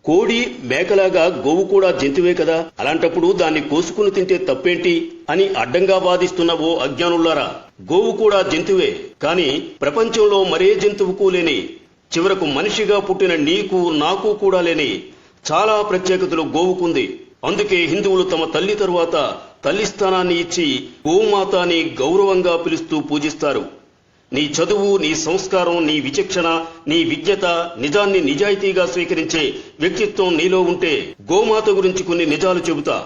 కోడి మేకలాగా గోవు కూడా జంతువే కదా, అలాంటప్పుడు దాన్ని కోసుకుని తింటే తప్పేంటి అని అడ్డంగా వాదిస్తున్న ఓ అజ్ఞానులారా, గోవు కూడా జంతువే, కానీ ప్రపంచంలో మరే జంతువుకు లేని, చివరకు మనిషిగా పుట్టిన నీకు నాకు కూడా లేని చాలా ప్రత్యేకతలు గోవుకుంది. అందుకే హిందువులు తమ తల్లి తరువాత తల్లి స్థానాన్ని ఇచ్చి గోమాత అని గౌరవంగా పిలుస్తూ పూజిస్తారు. నీ చదువు, నీ సంస్కారం, నీ విచక్షణ, నీ విజ్ఞత, నిజాన్ని నిజాయితీగా స్వీకరించే వ్యక్తిత్వం నీలో ఉంటే గోమాత గురించి కొన్ని నిజాలు చెబుతా.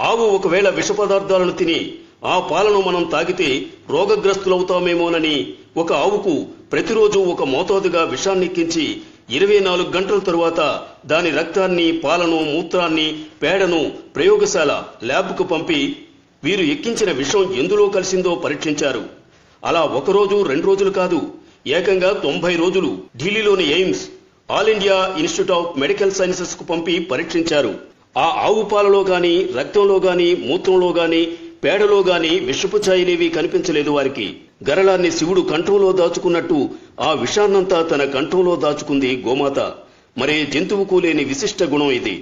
ఆవు ఒకవేళ విష పదార్థాలను తిని ఆ పాలను మనం తాగితే రోగగ్రస్తులవుతామేమోనని ఒక ఆవుకు ప్రతిరోజు ఒక మోతాదుగా విషాన్నెక్కించి 24 గంటల తరువాత దాని రక్తాన్ని, పాలను, మూత్రాన్ని, పేడను ప్రయోగశాల ల్యాబ్కు పంపి వీరు ఎక్కించిన విషం ఎందులో కలిసిందో పరీక్షించారు. అలా ఒకరోజు 2 రోజులు కాదు, ఏకంగా 90 రోజులు ఢిల్లీలోని AIIMS, all India institute of medical sciences కు పంపి పరీక్షించారు. ఆ ఆవు పాలలో గాని, రక్తంలో గాని, మూత్రంలో గాని, పేడలో గాని విషపు ఛాయలేవి కనిపించలేదు వారికి. గరళాన్ని శివుడు కంఠంలో దాచుకున్నట్టు ఆ విషాన్నంతా తన కంఠంలో దాచుకుంది గోమాత. మరే జంతువుకు లేని విశిష్ట గుణం ఇది.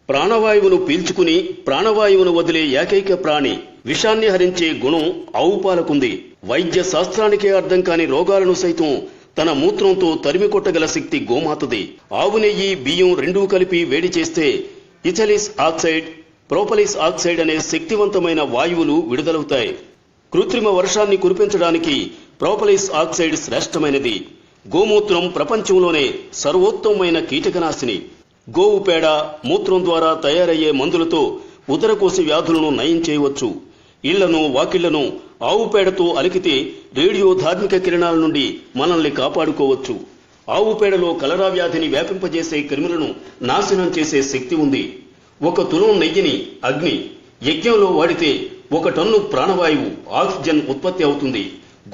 ప్రాణవాయువును పీల్చుకుని ప్రాణవాయువును వదిలే ఏకైక ప్రాణి. విషాన్ని హరించే గుణం ఆవు పాలకుంది. వైద్య శాస్త్రానికే అర్థం కాని రోగాలను సైతం తన మూత్రంతో తరిమి కొట్టగల శక్తి గోమాతది. ఆవు నెయ్యి, బియ్యం రెండూ కలిపి వేడి చేస్తే ఇథిలిస్ ఆక్సైడ్, ప్రోపలిస్ ఆక్సైడ్ అనే శక్తివంతమైన వాయువులు విడుదలవుతాయి. కృత్రిమ వర్షాన్ని కురిపించడానికి ప్రోపలిస్ ఆక్సైడ్ శ్రేష్టమైనది. గోమూత్రం ప్రపంచంలోనే సర్వోత్తమమైన కీటకనాశిని. గోవు పేడ, మూత్రం ద్వారా తయారయ్యే మందులతో ఉదరకోశ వ్యాధులను నయం చేయవచ్చు. ఇళ్లను, వాకిళ్లను ఆవు పేడతో అలికితే రేడియో ధార్మిక కిరణాల నుండి మనల్ని కాపాడుకోవచ్చు. ఆవు పేడలో కలరా వ్యాధిని వ్యాపింపజేసే క్రిములను నాశనం చేసే శక్తి ఉంది. 1 తులం నెయ్యిని అగ్ని యజ్ఞంలో వాడితే 1 టన్ను ప్రాణవాయువు, ఆక్సిజన్ ఉత్పత్తి అవుతుంది.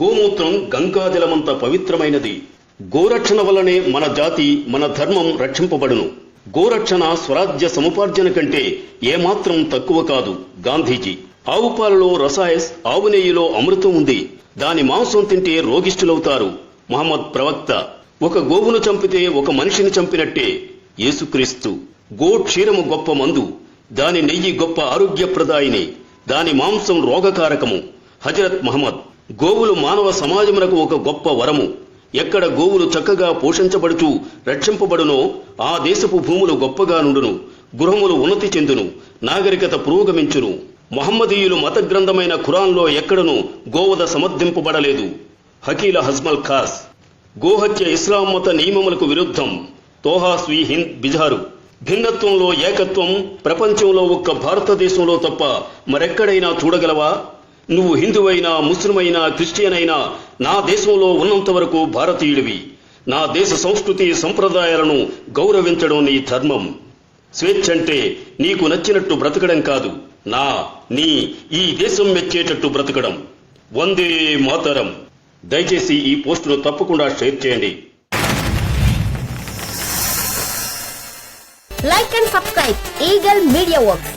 గోమూత్రం గంగాజలమంత పవిత్రమైనది. గోరక్షణ వల్లనే మన జాతి, మన ధర్మం రక్షింపబడును. గోరక్షణ స్వరాజ్య సముపార్జన కంటే ఏమాత్రం తక్కువ కాదు. గాంధీజీ. ఆవు పాలలో రసాయస్, ఆవు నెయ్యిలో అమృతం ఉంది. దాని మాంసం తింటే రోగిష్ఠులవుతారు. మహమ్మద్ ప్రవక్త. 1 గోవును చంపితే 1 మనిషిని చంపినట్టే. యేసుక్రీస్తు. గో క్షీరము గొప్ప మందు, దాని నెయ్యి గొప్ప ఆరోగ్యప్రదాయిని, దాని మాంసం రోగకారకము. హజరత్ మహమ్మద్. గోవులు మానవ సమాజమునకు 1 గొప్ప వరము. ఎక్కడ గోవులు చక్కగా పోషించబడుతూ రక్షింపబడునో ఆ దేశపు భూములు గొప్పగా నుండును, గృహములు ఉన్నతి చెందును, నాగరికత పురోగమించును. మహమ్మదీయులు మత గ్రంథమైన ఖురాన్లో ఎక్కడనూ గోవధ సమర్థింపబడలేదు. హకీల హజ్మల్ ఖాస్. గోహత్య ఇస్లాం మత నియమములకు విరుద్ధం. తోహాస్వి హింద్ బిజారు. భిన్నత్వంలో ఏకత్వం ప్రపంచంలో 1 భారతదేశంలో తప్ప మరెక్కడైనా చూడగలవా? నువ్వు హిందువైనా, ముస్లిమైనా, క్రిస్టియన్ అయినా నా దేశంలో ఉన్నంత వరకు భారతీయుడివి. నా దేశ సంస్కృతి సంప్రదాయాలను గౌరవించడం నీ ధర్మం. స్వేచ్ఛ అంటే నీకు నచ్చినట్టు బ్రతకడం కాదు, నీ ఈ దేశం మెచ్చేటట్టు బ్రతకడం. వందే మాతరం. దయచేసి ఈ పోస్టును తప్పకుండా షేర్ చేయండి. Like and subscribe Eagle Media Works.